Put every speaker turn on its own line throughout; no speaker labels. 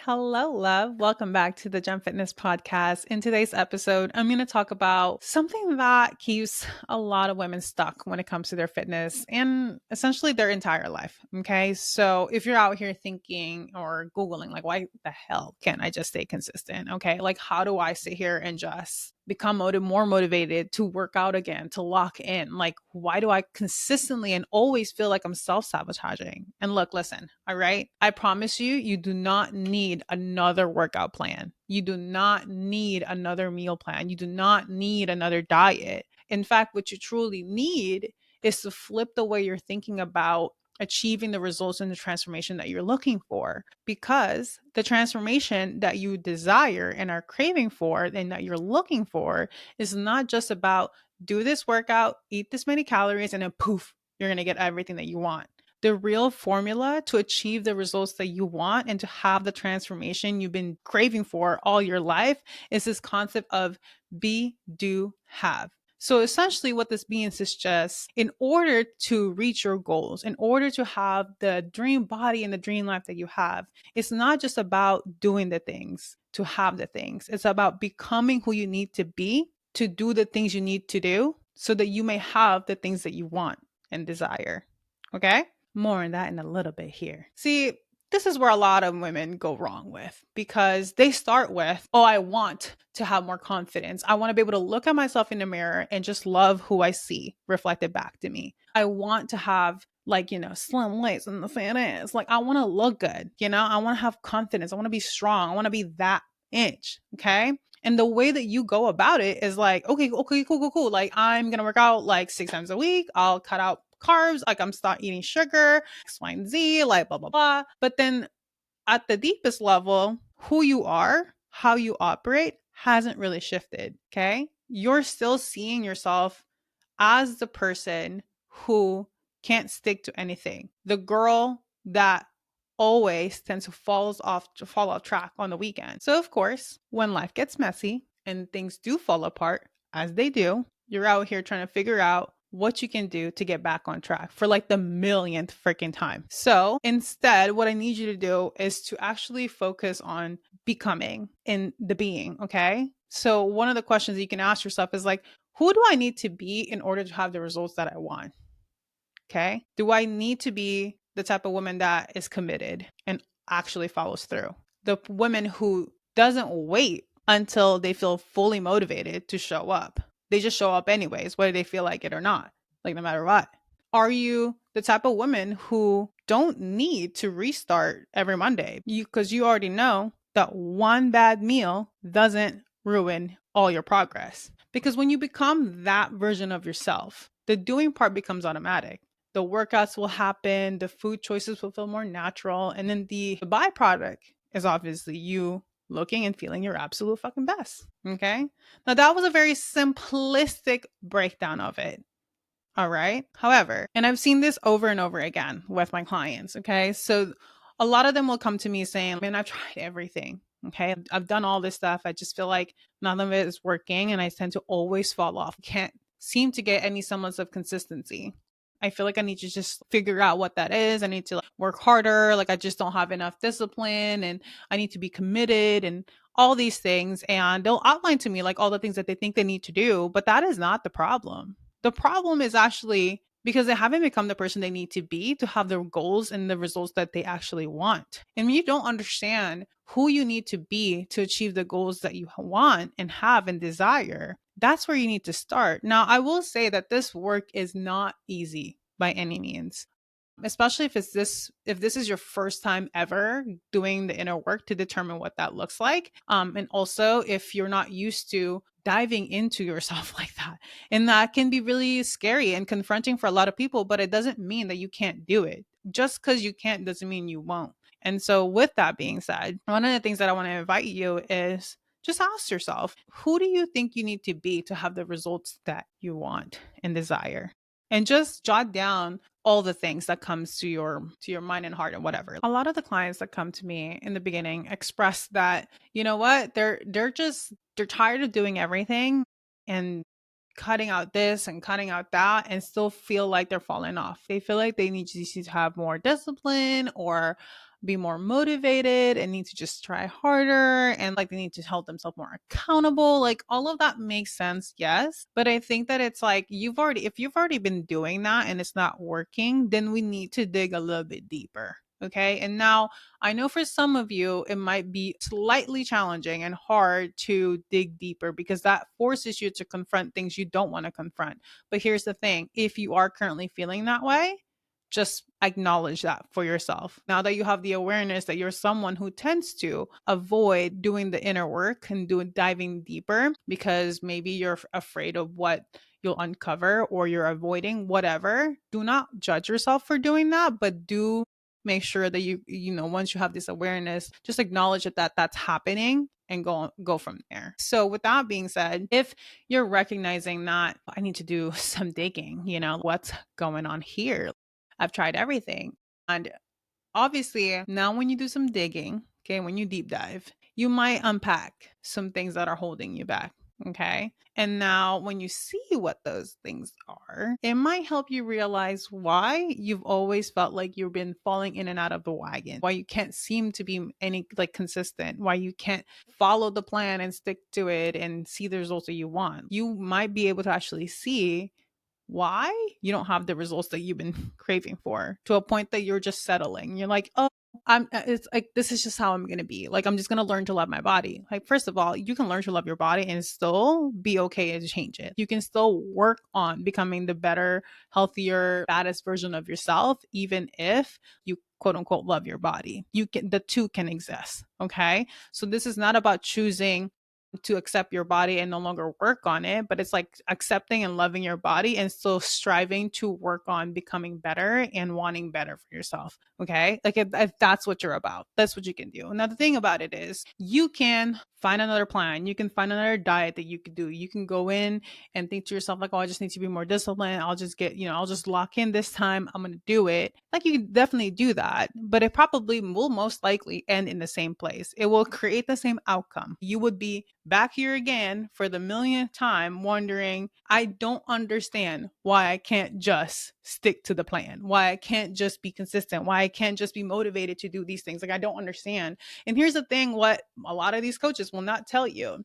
Hello, love. Welcome back to the Gem Fitness Podcast. In today's episode, I'm going to talk about something that keeps a lot of women stuck when it comes to their fitness and essentially their entire life. Okay. So if you're out here thinking or Googling, like, why the hell can't I just stay consistent? Okay. Like, how do I sit here and just become more motivated to work out again, to lock in? Like, why do I consistently and always feel like I'm self sabotaging? And look, listen, all right. I promise you, you do not need another workout plan. You do not need another meal plan. You do not need another diet. In fact, what you truly need is to flip the way you're thinking about achieving the results and the transformation that you're looking for, because the transformation that you desire and are craving for and that you're looking for is not just about do this workout, eat this many calories, and then poof, you're going to get everything that you want. The real formula to achieve the results that you want and to have the transformation you've been craving for all your life is this concept of be, do, have. So essentially, what this means is just in order to reach your goals, in order to have the dream body and the dream life that you have, it's not just about doing the things to have the things. It's about becoming who you need to be to do the things you need to do so that you may have the things that you want and desire. Okay? More on that in a little bit here. See, this is where a lot of women go wrong with, because they start with, oh, I want to have more confidence. I want to be able to look at myself in the mirror and just love who I see reflected back to me. I want to have, like, slim waist and the fat ass. Like, I want to look good. I want to have confidence. I want to be strong. I want to be that inch. Okay. And the way that you go about it is like, okay, cool. Like, I'm going to work out like 6 times a week. I'll cut out carbs, like I'm start eating sugar, X, Y, and Z, like blah, blah, blah. But then at the deepest level, who you are, how you operate hasn't really shifted. Okay. You're still seeing yourself as the person who can't stick to anything. The girl that always tends to fall off track on the weekend. So of course, when life gets messy and things do fall apart, as they do, you're out here trying to figure out what you can do to get back on track for like the millionth freaking time. So instead, what I need you to do is to actually focus on becoming and the being. Okay. So one of the questions you can ask yourself is like, who do I need to be in order to have the results that I want? Okay. Do I need to be the type of woman that is committed and actually follows through? The woman who doesn't wait until they feel fully motivated to show up. They just show up anyways, whether they feel like it or not, like no matter what. Are you the type of woman who don't need to restart every Monday? Because you already know that one bad meal doesn't ruin all your progress. Because when you become that version of yourself, the doing part becomes automatic. The workouts will happen, the food choices will feel more natural, and then the byproduct is obviously you looking and feeling your absolute fucking best. Okay. Now, that was a very simplistic breakdown of it. All right. However, and I've seen this over and over again with my clients. Okay. So a lot of them will come to me saying, man, I've tried everything. Okay. I've done all this stuff. I just feel like none of it is working. And I tend to always fall off. Can't seem to get any semblance of consistency. I feel like I need to just figure out what that is. I need to work harder. Like, I just don't have enough discipline and I need to be committed and all these things. And they'll outline to me like all the things that they think they need to do. But that is not the problem. The problem is actually because they haven't become the person they need to be to have their goals and the results that they actually want. And when you don't understand who you need to be to achieve the goals that you want and have and desire, that's where you need to start. Now, I will say that this work is not easy by any means, especially if this is your first time ever doing the inner work to determine what that looks like, and also if you're not used to diving into yourself like that. And that can be really scary and confronting for a lot of people, but it doesn't mean that you can't do it. Just because you can't doesn't mean you won't. And so with that being said, one of the things that I want to invite you is just ask yourself, who do you think you need to be to have the results that you want and desire? And just jot down all the things that comes to your mind and heart and whatever. A lot of the clients that come to me in the beginning express that, you know what, they're tired of doing everything and cutting out this and cutting out that and still feel like they're falling off. They feel like they need to have more discipline or be more motivated and need to just try harder and like they need to hold themselves more accountable. Like all of that makes sense, yes. But I think that it's like if you've already been doing that and it's not working, then we need to dig a little bit deeper. Okay. And now I know for some of you, it might be slightly challenging and hard to dig deeper because that forces you to confront things you don't want to confront. But here's the thing, if you are currently feeling that way, just acknowledge that for yourself. Now that you have the awareness that you're someone who tends to avoid doing the inner work and doing diving deeper because maybe you're afraid of what you'll uncover or you're avoiding whatever, do not judge yourself for doing that, but do make sure that once you have this awareness, just acknowledge that that's happening and go from there. So with that being said, if you're recognizing that I need to do some digging, what's going on here? I've tried everything. And obviously, now when you do some digging, okay, when you deep dive, you might unpack some things that are holding you back. Okay. And now when you see what those things are, it might help you realize why you've always felt like you've been falling in and out of the wagon, why you can't seem to be any like consistent, why you can't follow the plan and stick to it and see the results that you want. You might be able to actually see why you don't have the results that you've been craving for to a point that you're just settling. You're like, oh, it's like, this is just how I'm going to be. Like, I'm just going to learn to love my body. Like, first of all, you can learn to love your body and still be okay to change it. You can still work on becoming the better, healthier, baddest version of yourself, even if you quote unquote love your body. The two can exist. Okay. So this is not about choosing to accept your body and no longer work on it, but it's like accepting and loving your body and still striving to work on becoming better and wanting better for yourself. Okay. Like if that's what you're about, that's what you can do. Now, the thing about it is you can find another plan. You can find another diet that you could do. You can go in and think to yourself, like, oh, I just need to be more disciplined. I'll just I'll just lock in this time. I'm going to do it. Like, you can definitely do that, but it probably will most likely end in the same place. It will create the same outcome. You would be back here again for the millionth time wondering, I don't understand why I can't just stick to the plan, why I can't just be consistent, why I can't just be motivated to do these things. Like, I don't understand. And here's the thing, what a lot of these coaches will not tell you.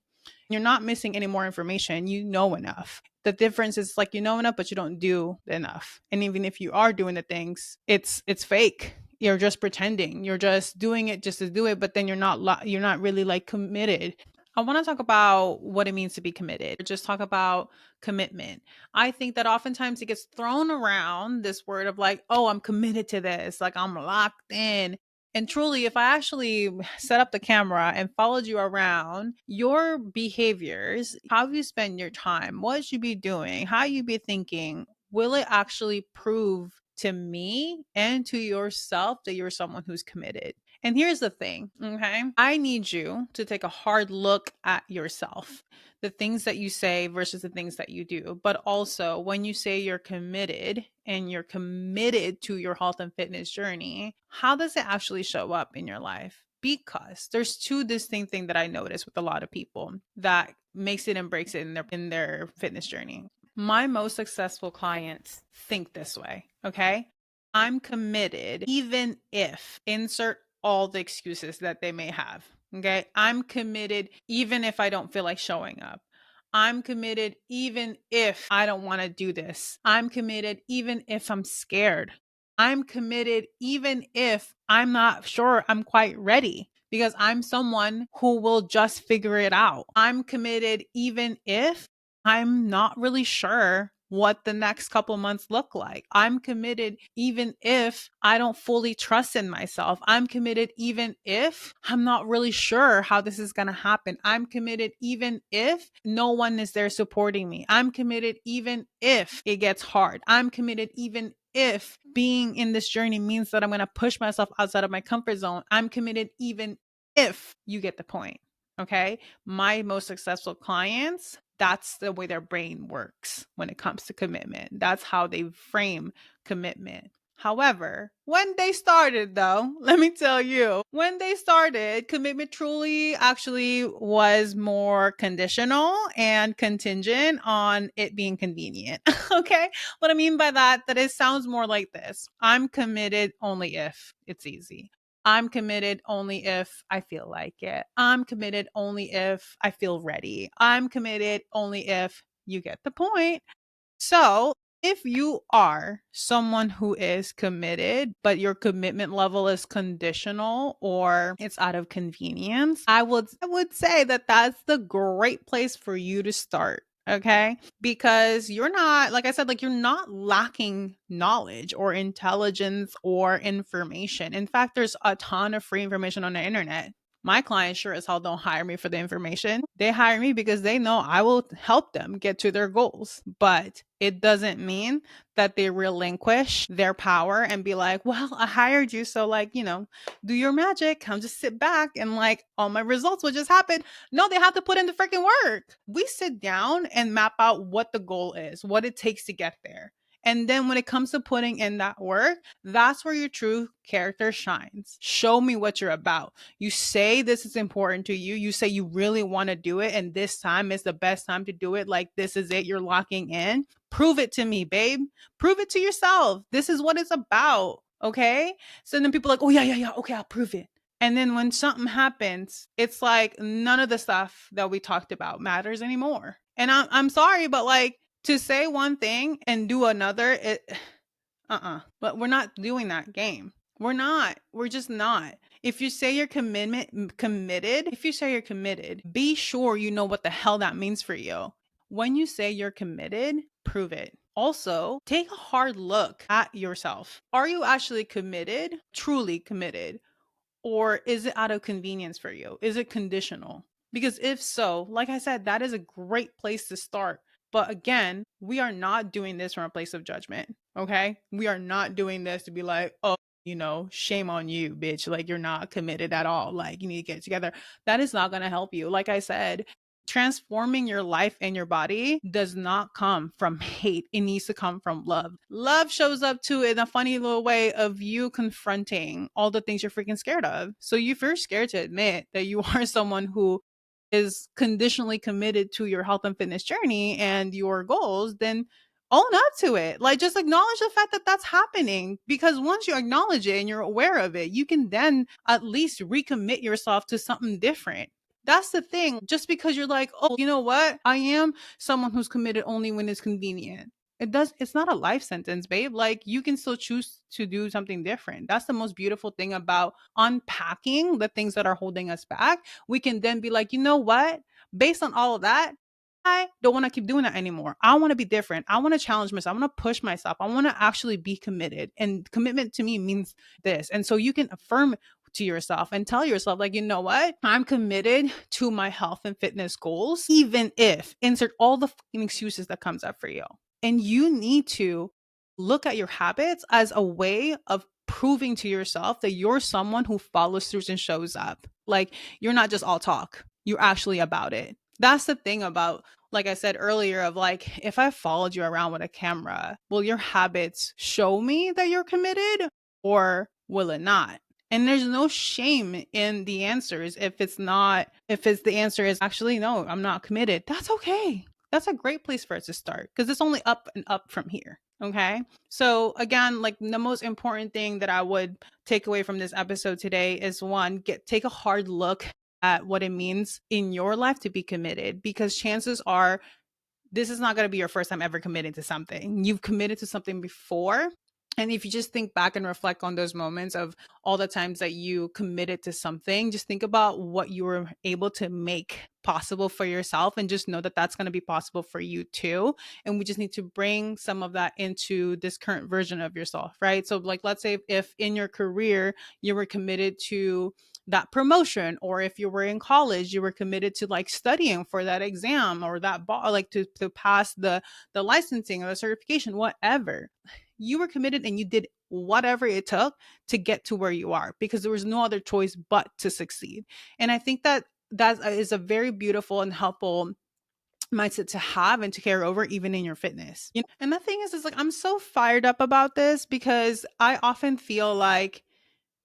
You're not missing any more information. You know enough. The difference is like you know enough, but you don't do enough. And even if you are doing the things, it's fake. You're just pretending. You're just doing it just to do it, but then you're not really like committed. I want to talk about what it means to be committed. Just talk about commitment. I think that oftentimes it gets thrown around this word of like, oh, I'm committed to this, like I'm locked in. And truly, if I actually set up the camera and followed you around, your behaviors, how you spend your time, what you be doing, how you be thinking, will it actually prove to me and to yourself that you're someone who's committed? And here's the thing, okay? I need you to take a hard look at yourself, the things that you say versus the things that you do. But also, when you say you're committed and you're committed to your health and fitness journey, how does it actually show up in your life? Because there's two distinct things that I notice with a lot of people that makes it and breaks it in their fitness journey. My most successful clients think this way, okay? I'm committed even if insert all the excuses that they may have. Okay. I'm committed even if I don't feel like showing up. I'm committed even if I don't want to do this. I'm committed even if I'm scared. I'm committed even if I'm not sure I'm quite ready because I'm someone who will just figure it out. I'm committed even if I'm not really sure what the next couple months look like. I'm committed even if I don't fully trust in myself. I'm committed even if I'm not really sure how this is going to happen. I'm committed even if no one is there supporting me. I'm committed even if it gets hard. I'm committed even if being in this journey means that I'm going to push myself outside of my comfort zone. I'm committed even if you get the point. Okay. My most successful clients, that's the way their brain works when it comes to commitment. That's how they frame commitment. However, when they started, though, let me tell you, when they started, commitment truly actually was more conditional and contingent on it being convenient. Okay. What I mean by that it sounds more like this: I'm committed only if it's easy. I'm committed only if I feel like it. I'm committed only if I feel ready. I'm committed only if you get the point. So, if you are someone who is committed, but your commitment level is conditional or it's out of convenience, I would say that that's the great place for you to start. Okay? Because you're not, like I said, like you're not lacking knowledge or intelligence or information. In fact, there's a ton of free information on the internet. My clients sure as hell don't hire me for the information. They hire me because they know I will help them get to their goals. But it doesn't mean that they relinquish their power and be like, well, I hired you. So, like, do your magic. I'll just sit back and like all my results will just happen. No, they have to put in the freaking work. We sit down and map out what the goal is, what it takes to get there. And then when it comes to putting in that work, that's where your true character shines. Show me what you're about. You say this is important to you. You say you really want to do it, and this time is the best time to do it. Like, this is it. You're locking in. Prove it to me, babe. Prove it to yourself. This is what it's about. Okay. So then people are like, oh, yeah, yeah, yeah. Okay, I'll prove it. And then when something happens, it's like none of the stuff that we talked about matters anymore. And I'm sorry, but like to say one thing and do another, but we're not doing that game. We're not. We're just not. If you say you're committed, if you say you're committed, be sure you know what the hell that means for you. When you say you're committed, prove it. Also, take a hard look at yourself. Are you actually committed? Truly committed? Or is it out of convenience for you? Is it conditional? Because if so, like I said, that is a great place to start. But again, we are not doing this from a place of judgment. Okay. We are not doing this to be like, oh, shame on you, bitch. Like you're not committed at all. Like you need to get it together. That is not going to help you. Like I said, transforming your life and your body does not come from hate. It needs to come from love. Love shows up too in a funny little way of you confronting all the things you're freaking scared of. So if you're scared to admit that you are someone who is conditionally committed to your health and fitness journey and your goals, then own up to it. Like just acknowledge the fact that that's happening, because once you acknowledge it and you're aware of it, you can then at least recommit yourself to something different. That's the thing. Just because you're like, oh, you know what? I am someone who's committed only when it's convenient. It's not a life sentence, babe. Like you can still choose to do something different. That's the most beautiful thing about unpacking the things that are holding us back. We can then be like, you know what? Based on all of that, I don't want to keep doing that anymore. I want to be different. I want to challenge myself. I want to push myself. I want to actually be committed. And commitment to me means this. And so you can affirm to yourself and tell yourself, like, you know what? I'm committed to my health and fitness goals, even if insert all the fucking excuses that comes up for you. And you need to look at your habits as a way of proving to yourself that you're someone who follows through and shows up. Like you're not just all talk, you're actually about it. That's the thing about, like I said earlier, of like, if I followed you around with a camera, will your habits show me that you're committed or will it not? And there's no shame in the answers. If the answer is actually, no, I'm not committed, that's okay. That's a great place for us to start because it's only up and up from here. Okay. So again, like the most important thing that I would take away from this episode today is one, take a hard look at what it means in your life to be committed, because chances are this is not going to be your first time ever committing to something. You've committed to something before. And if you just think back and reflect on those moments of all the times that you committed to something, just think about what you were able to make possible for yourself and just know that that's going to be possible for you too. And we just need to bring some of that into this current version of yourself, right? So like, let's say if in your career, you were committed to that promotion, or if you were in college, you were committed to like studying for that exam or that like to pass the licensing or the certification, whatever. You were committed and you did whatever it took to get to where you are, because there was no other choice but to succeed. And I think that that is a very beautiful and helpful mindset to have and to carry over even in your fitness. And the thing is like, I'm so fired up about this because I often feel like,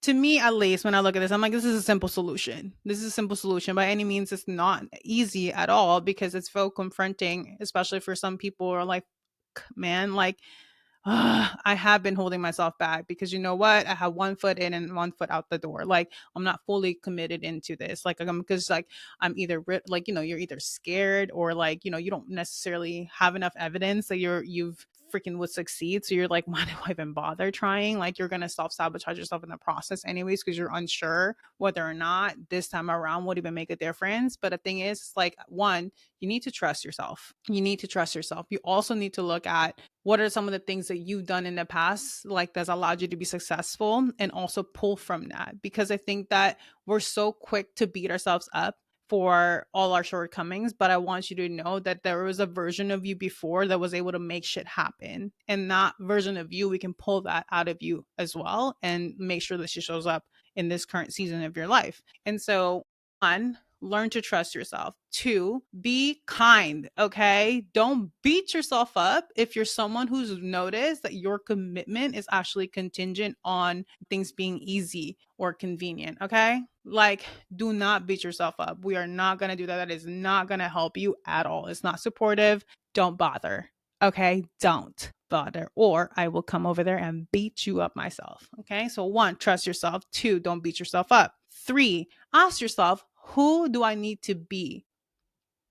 to me at least, when I look at this, I'm like, this is a simple solution. This is a simple solution. By any means, it's not easy at all because it's so confronting, especially for some people who are like, man, like, I have been holding myself back because you know what? I have one foot in and one foot out the door. Like I'm not fully committed into this. Like I'm because like I'm either like you're either scared or like you don't necessarily have enough evidence that you've freaking would succeed. So you're like, why do I even bother trying? Like you're gonna self sabotage yourself in the process anyways because you're unsure whether or not this time around would even make a difference. But the thing is, like one, you need to trust yourself. You need to trust yourself. You also need to look at what are some of the things that you've done in the past, like that's allowed you to be successful, and also pull from that. Because I think that we're so quick to beat ourselves up for all our shortcomings, but I want you to know that there was a version of you before that was able to make shit happen. And that version of you, we can pull that out of you as well and make sure that she shows up in this current season of your life. And so, one, learn to trust yourself. Two, be kind. Okay. Don't beat yourself up if you're someone who's noticed that your commitment is actually contingent on things being easy or convenient. Okay. Like, do not beat yourself up. We are not going to do that. That is not going to help you at all. It's not supportive. Don't bother. Okay. Don't bother, or I will come over there and beat you up myself. Okay. So, one, trust yourself. Two, don't beat yourself up. Three, ask yourself, who do I need to be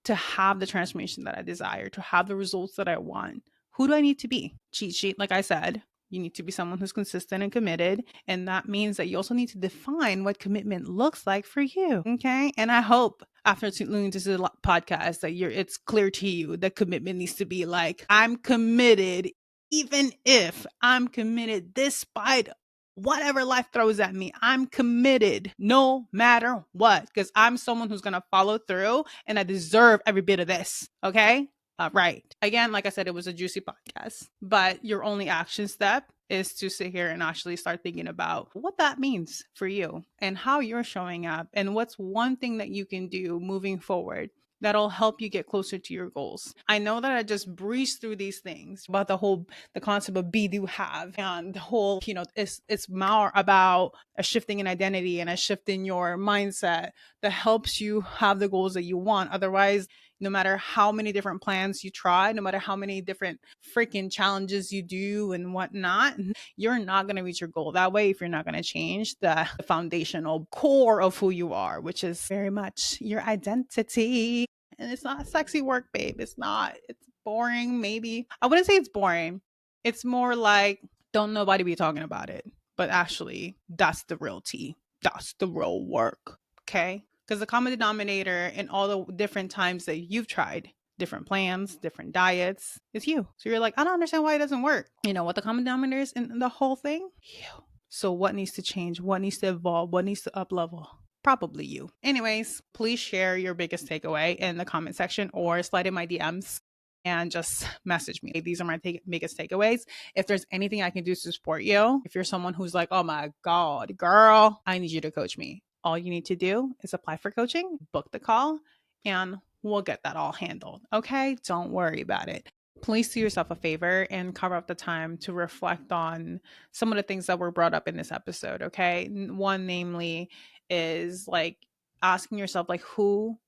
to have the transformation that I desire, to have the results that I want? Who do I need to be? Cheat sheet, like I said, you need to be someone who's consistent and committed. And that means that you also need to define what commitment looks like for you. Okay. And I hope after listening to the podcast that it's clear to you that commitment needs to be like, I'm committed, even if I'm committed despite whatever life throws at me. I'm committed no matter what, because I'm someone who's going to follow through and I deserve every bit of this. Okay. Right. Again, like I said, it was a juicy podcast, but your only action step is to sit here and actually start thinking about what that means for you and how you're showing up and what's one thing that you can do moving forward that'll help you get closer to your goals. I know that I just breezed through these things about the concept of be do have and the whole, it's more about a shifting in identity and a shift in your mindset that helps you have the goals that you want. Otherwise, no matter how many different plans you try, no matter how many different freaking challenges you do and whatnot, you're not going to reach your goal that way if you're not going to change the foundational core of who you are, which is very much your identity. And it's not sexy work, babe. It's not. It's boring, maybe. I wouldn't say it's boring. It's more like, don't nobody be talking about it. But actually, that's the real tea. That's the real work. Okay? Because the common denominator in all the different times that you've tried different plans, different diets, is you. So you're like, I don't understand why it doesn't work. You know what the common denominator is in the whole thing? You. So what needs to change? What needs to evolve? What needs to up level? Probably you. Anyways, please share your biggest takeaway in the comment section or slide in my DMs and just message me. These are my biggest takeaways. If there's anything I can do to support you, if you're someone who's like, oh my God, girl, I need you to coach me. All you need to do is apply for coaching, book the call, and we'll get that all handled. Okay? Don't worry about it. Please do yourself a favor and carve out the time to reflect on some of the things that were brought up in this episode. Okay. One, namely, is like asking yourself, like, who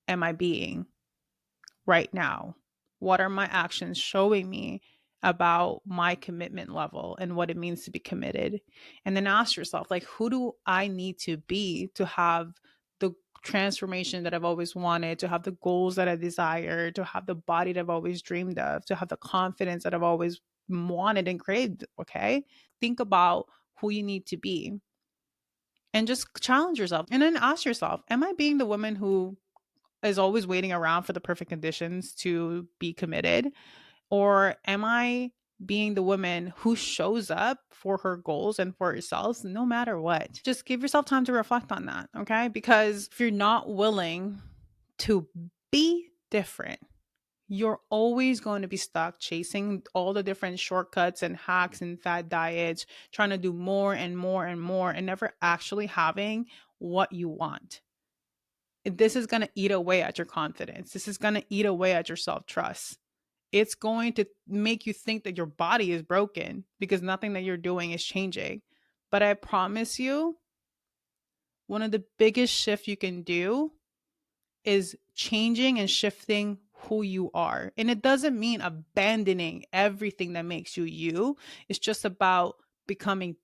am I being right now? What are my actions showing me about my commitment level and what it means to be committed? And then ask yourself, like, who do I need to be to have the transformation that I've always wanted, to have the goals that I desire, to have the body that I've always dreamed of, to have the confidence that I've always wanted and craved? Okay. Think about who you need to be and just challenge yourself. And then ask yourself, am I being the woman who is always waiting around for the perfect conditions to be committed? Or am I being the woman who shows up for her goals and for herself no matter what? Just give yourself time to reflect on that, okay? Because if you're not willing to be different, you're always going to be stuck chasing all the different shortcuts and hacks and fad diets, trying to do more and more and more, and never actually having what you want. This is going to eat away at your confidence. This is going to eat away at your self-trust. It's going to make you think that your body is broken because nothing that you're doing is changing. But I promise you, one of the biggest shifts you can do is changing and shifting who you are. And it doesn't mean abandoning everything that makes you you. It's just about becoming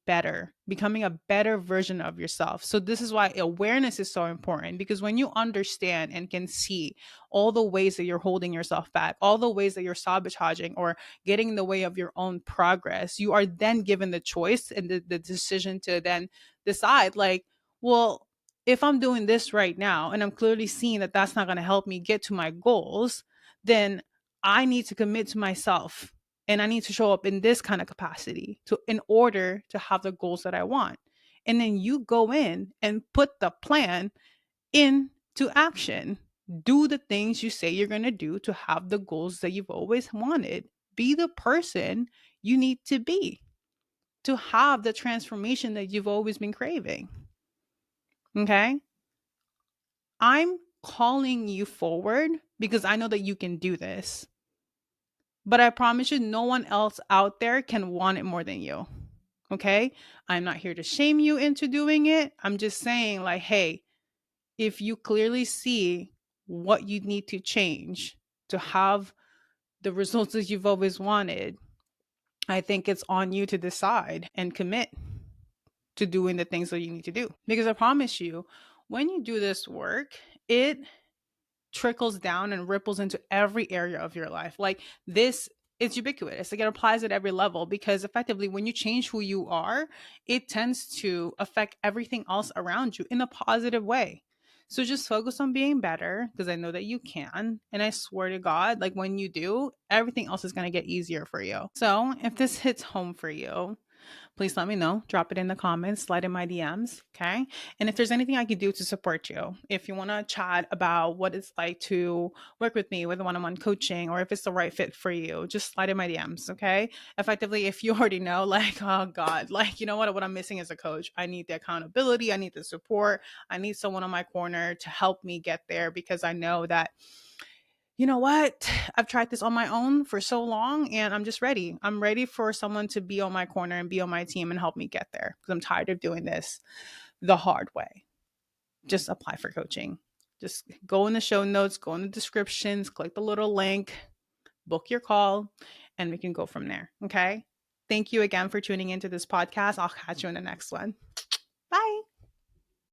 a better version of yourself. So this is why awareness is so important, because when you understand and can see all the ways that you're holding yourself back, all the ways that you're sabotaging or getting in the way of your own progress, you are then given the choice and the decision to then decide, like, well, if I'm doing this right now and I'm clearly seeing that that's not going to help me get to my goals, then I need to commit to myself and I need to show up in this kind of capacity to in order to have the goals that I want. And then you go in and put the plan into action. Do the things you say you're going to do to have the goals that you've always wanted. Be the person you need to be to have the transformation that you've always been craving. Okay? I'm calling you forward because I know that you can do this. But I promise you, no one else out there can want it more than you. Okay? I'm not here to shame you into doing it. I'm just saying, like, hey, if you clearly see what you need to change to have the results that you've always wanted, I think it's on you to decide and commit to doing the things that you need to do. Because I promise you, when you do this work, it trickles down and ripples into every area of your life. Like this, it's ubiquitous. Like it applies at every level because effectively, when you change who you are, it tends to affect everything else around you in a positive way. So just focus on being better because I know that you can. And I swear to God, like when you do, everything else is going to get easier for you. So if this hits home for you, please let me know. Drop it in the comments, slide in my DMs. Okay. And if there's anything I can do to support you, if you want to chat about what it's like to work with me with one on one coaching, or if it's the right fit for you, just slide in my DMs. Okay. Effectively, if you already know, like, oh God, like, you know what I'm missing as a coach? I need the accountability. I need the support. I need someone on my corner to help me get there because I know that you know what? I've tried this on my own for so long and I'm just ready. I'm ready for someone to be on my corner and be on my team and help me get there because I'm tired of doing this the hard way. Just apply for coaching. Just go in the show notes, go in the descriptions, click the little link, book your call, and we can go from there. Okay. Thank you again for tuning into this podcast. I'll catch you in the next one.